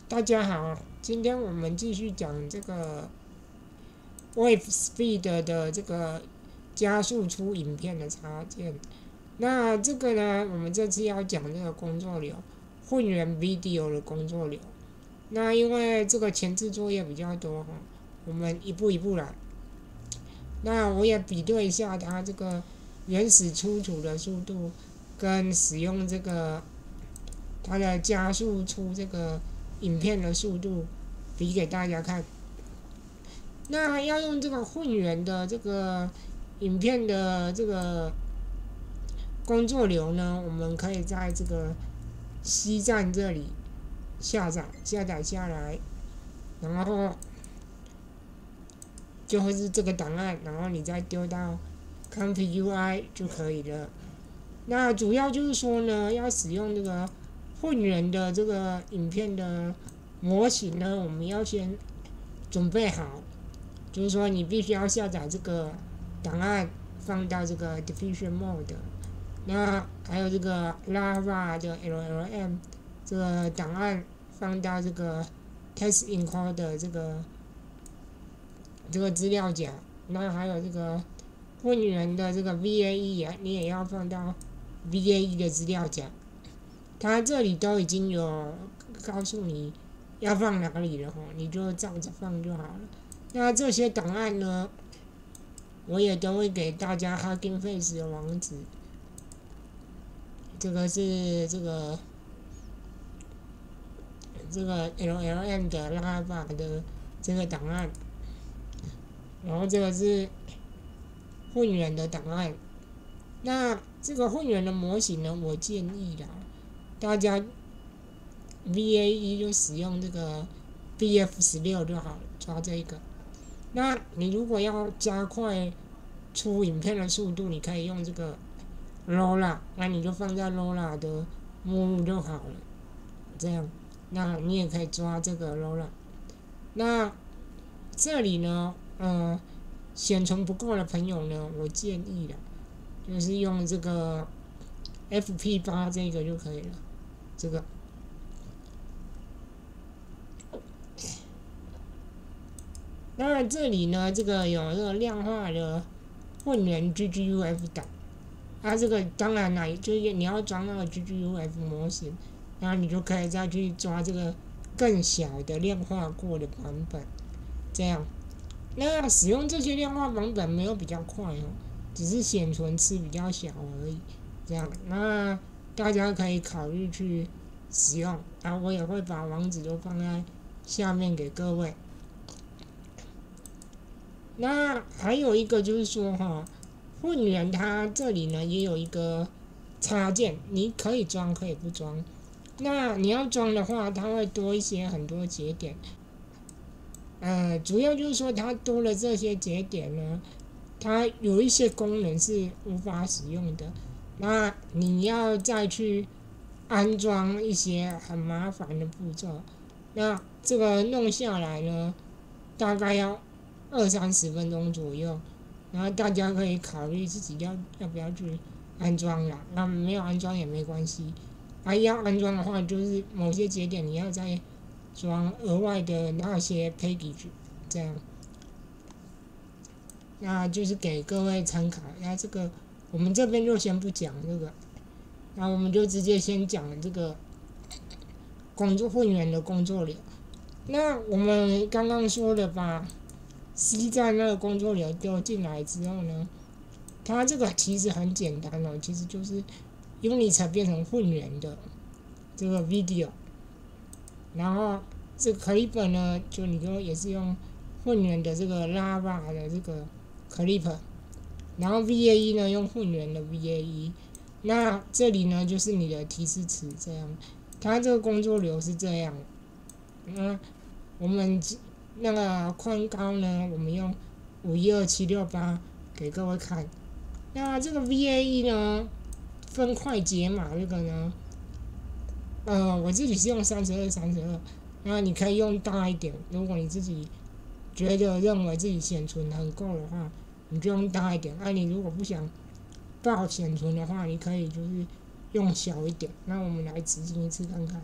大家好，今天我们继续讲这个 Wave Speed 的这个加速出影片的插件。那这个呢，我们这次要讲这个工作流，混元 Video 的工作流。那因为这个前置作业比较多哈，我们一步一步来。那我也比对一下它这个原始出图的速度，跟使用这个它的加速出这个影片的速度比给大家看。那要用这个混元的这个影片的这个工作流呢，我们可以在这个 C 站这里下载下来，然后就会是这个档案，然后你再丢到 ComfyUI 就可以了。那主要就是说呢，要使用这个混元的这个影片的模型呢，我们要先准备好，就是说你必须要下载这个档案放到这个 Diffusion Mode， 那还有这个 Lava 的 LLM 这个档案放到这个 Text Encoder 这个资料夹，那还有这个混元的这个 VAE 你也要放到 VAE 的资料夹，它这里都已经有告诉你要放哪里了，你就照着放就好了。那这些档案呢，我也都会给大家 Hugging Face 的网址。这个是这个 LLM 的 Lava 的这个档案，然后这个是混元的档案。那这个混元的模型呢，我建议啦，大家 VAE 就使用这个 BF16就好了，抓这个。那你如果要加快出影片的速度，你可以用这个 Lola， 那你就放在 Lola 的目录就好了，这样。那你也可以抓这个 Lola。那这里呢，显存不够的朋友呢，我建议的，就是用这个 FP8 这个就可以了，这个。那这里呢，这个有这个量化的混元 GGUF 档，它这个当然啦，就是你要装那个 GGUF 模型，然后你就可以再去抓这个更小的量化过的版本，这样。那使用这些量化版本没有比较快哦，只是显存吃比较小而已，这样。那大家可以考虑去使用，然后我也会把网址都放在下面给各位。那还有一个就是说混元它这里呢也有一个插件，你可以装可以不装。那你要装的话，它会多一些很多节点。主要就是说它多了这些节点呢，它有一些功能是无法使用的。那你要再去安装一些很麻烦的步骤。那这个弄下来呢，大概要20-30分钟左右，然后大家可以考虑自己要不要去安装啦。那没有安装也没关系，要安装的话，就是某些节点你要再装额外的那些 package， 这样。那就是给各位参考。那这个我们这边就先不讲这个，那我们就直接先讲这个混元的工作流。那我们刚刚说的把 C 站那个工作流丢进来之后呢，它这个其实很简单哦，其实就是 Unity 变成混元的这个 video， 然后这个 clip 呢，就你就也是用混元的这个 Lava 的这个 clip， 然后 VAE 呢用混元的 VAE， 那这里呢就是你的提示词，这样。它这个工作流是这样。我们那个宽高呢，我们用512-768给各位看。那这个 VAE 呢，分块解码这个呢，我自己是用32，那你可以用大一点。如果你自己认为自己显存很够的话，你就用大一点。你如果不想爆显存的话，你可以就是用小一点。那我们来执行一次看看。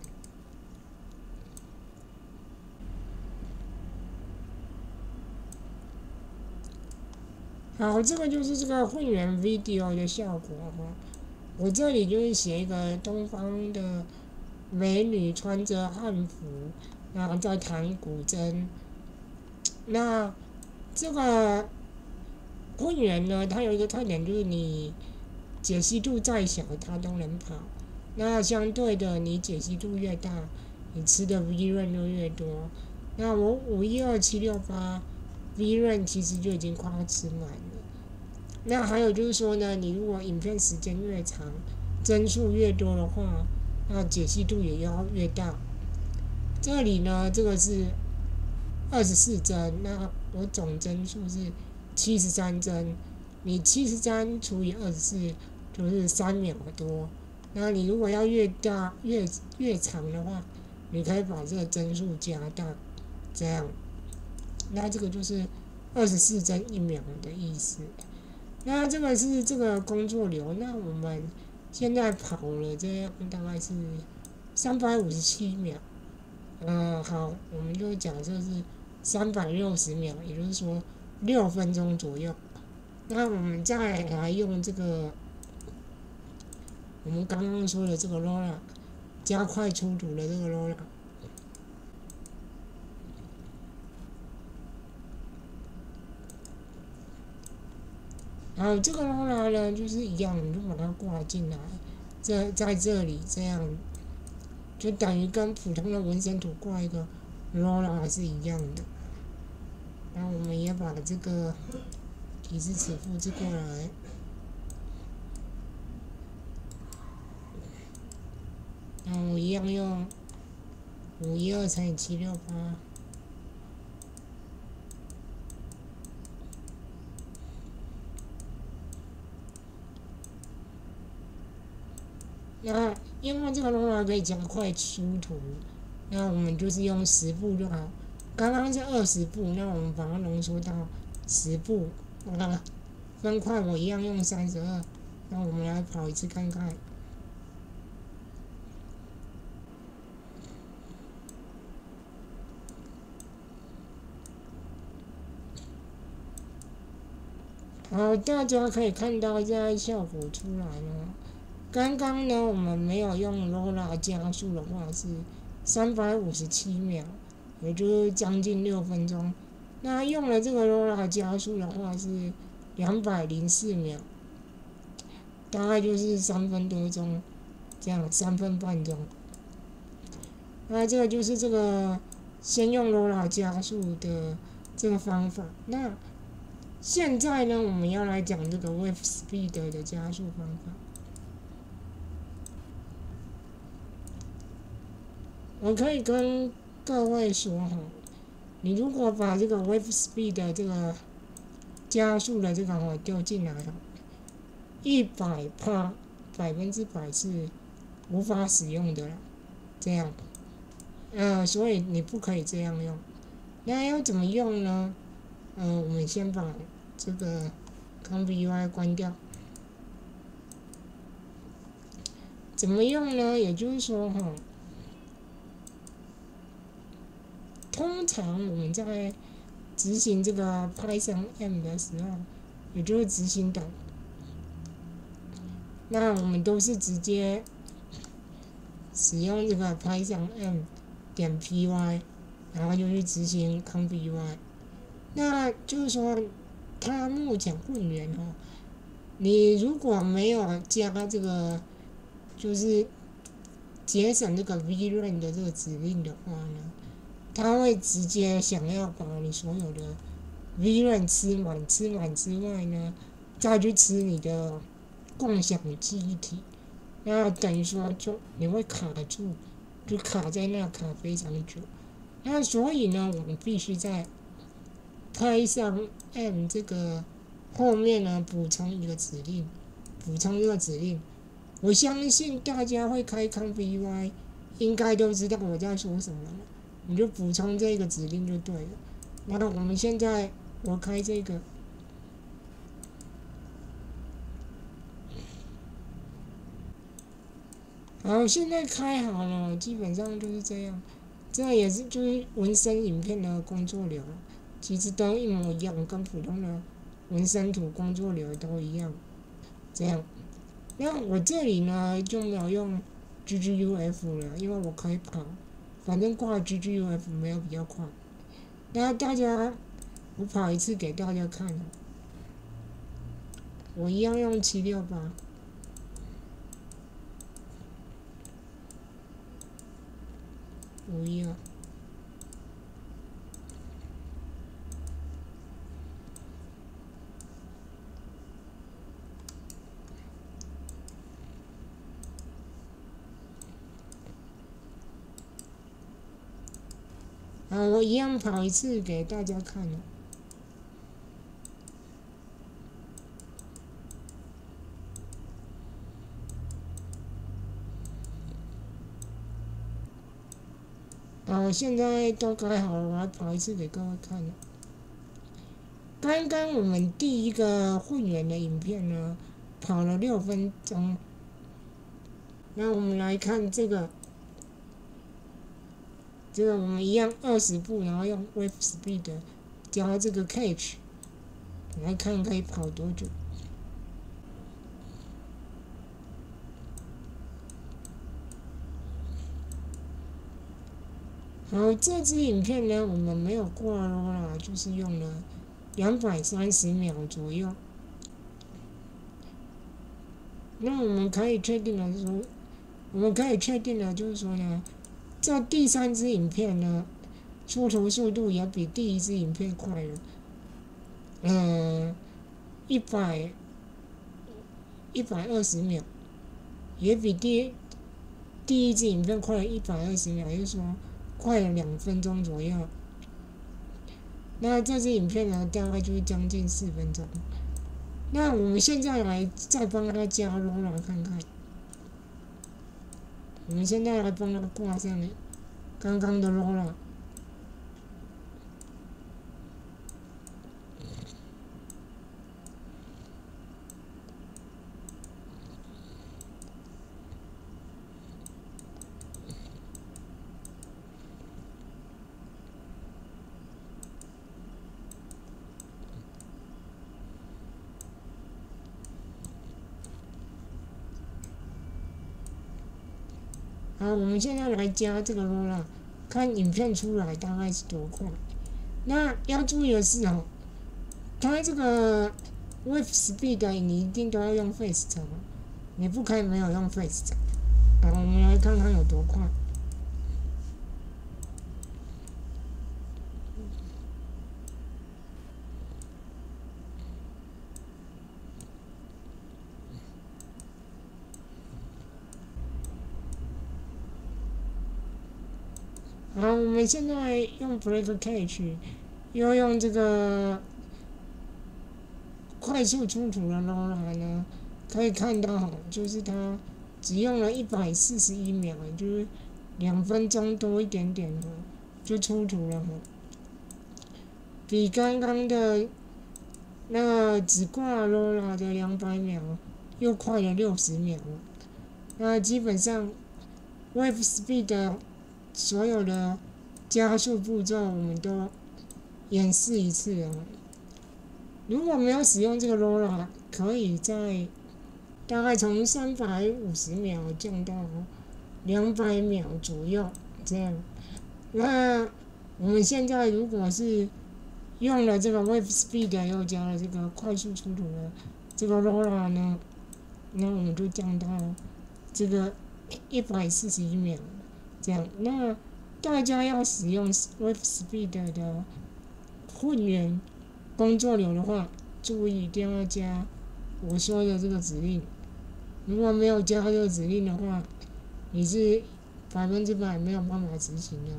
好，这个就是这个会员 video 的效果哈。我这里就是写一个东方的美女穿着汉服，然后在弹古筝。那这个会员呢，它有一个特点就是你解析度再小，它都能跑。那相对的，你解析度越大，你吃的 V 润就越多。那我512-768 V 润其实就已经快要吃满了。那还有就是说呢，你如果影片时间越长，帧数越多的话，那解析度也要越大。这里呢，这个是24帧，那我总帧数是73帧，你73除以24就是3秒多。那你如果要越大越长的话，你可以把这个帧数加大，这样。那这个就是24帧1秒的意思。那这个是这个工作流，那我们现在跑了这样大概是357秒。好，我们就假设是360秒，也就是说6分钟左右。那我们再来用这个我们刚刚说的这个 LoRa 加快出图的这个 LoRa。好，这个 LoRa 呢就是一样，你就把它挂进来，在这里这样，就等于跟普通的文森图挂一个 LoRa 是一样的。然后我们也把这个提示词复制过来。然后我一样用512×768。那因为这个 LoRa 可以加快出图，那我们就是用10步就好。刚刚是20步，那我们把它浓缩到10步。那分块我一样用32。那我们来跑一次看看。好，大家可以看到现在效果出来了。刚刚呢，我们没有用 LoRa 加速的话是357秒，也就是将近6分钟。那用了这个 LoRa 加速的话是204秒，大概就是3分多钟，这样3分半钟。那这个就是这个先用 LoRa 加速的这个方法。那现在呢，我们要来讲这个 Wave Speed 的加速方法。我可以跟各位说哈，你如果把这个 Wave Speed 的这个加速的这个丢进来，100%100%是无法使用的啦。这样，所以你不可以这样用。那要怎么用呢？我们先把这个 ComfyUI 关掉。怎么用呢？也就是说哈，通常我们在执行这个 Python M 的时候，也就是执行档，那我们都是直接使用这个 Python M 点 py， 然后就去执行 ComfyUI。那就是说，它目前混元你如果没有加这个，就是节省这个 VRAM 的这个指令的话呢，它会直接想要把你所有的 VRAM 吃满之外呢，再去吃你的共享记忆体，那等于说你会卡住，就卡在那卡非常久。那所以呢，我们必须在Python M 这个后面呢补充一个指令，补充这个指令。我相信大家会开 ComfyUI， 应该都知道我在说什么了。你就补充这个指令就对了。那我们现在我开这个，好，现在开好了，基本上就是这样。这也是就是纹身影片的工作流，其实都一模一样，跟普通的纹身图工作流都一样，这样。那我这里呢就没有用 GGUF 了，因为我可以跑，反正挂 GGUF 没有比较快。那大家，我跑一次给大家看，我一样用768，512。我一样跑一次给大家看哦。我现在都改好了，我来跑一次给各位看了。刚刚我们第一个混元的影片呢，跑了6分钟。那我们来看这个我们一样20步，然后用 Wave Speed 加这个 Catch， 来看可以跑多久。好，这支影片呢，我们没有挂roller，就是用了230秒左右。那我们可以确定的就是说呢，这第3支影片呢，出图速度也比第1支影片快了，120秒，也比第1支影片快了120秒，也就是说快了2分钟左右。那这支影片呢，大概就是将近4分钟。那我们现在来再帮它加 roller 看看。我们现在来帮它挂上刚刚的 roller。好，我们现在来加这个 roller， 看影片出来大概是多快。那要注意的是哦，它这个 wave speed 你一定都要用 face 场，你不可以没有用 face 场。好，我们来看看有多快。好，我们现在用 break catch， 又用这个快速出图的 roller 呢，可以看到就是它只用了141秒，就是2分钟多一点点就出图了比刚刚的那个只挂 roller 的200秒又快了60秒。那基本上 wave speed 所有的加速步骤我们都演示一次了。如果没有使用这个 roller， 可以在大概从350秒降到200秒左右这样。那我们现在如果是用了这个 wave speed 又加了这个快速出图的这个 roller 呢，那我们就降到这个141秒。这样，那大家要使用 wave speed 的混元工作流的话，注意一定要加我说的这个指令。如果没有加这个指令的话，你是100%没有办法执行的，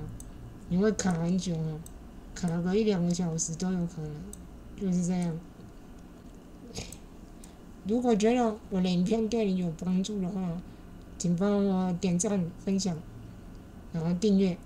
你会卡很久卡个1-2个小时都有可能，就是这样。如果觉得我的影片对你有帮助的话，请帮我点赞、分享。然后订阅。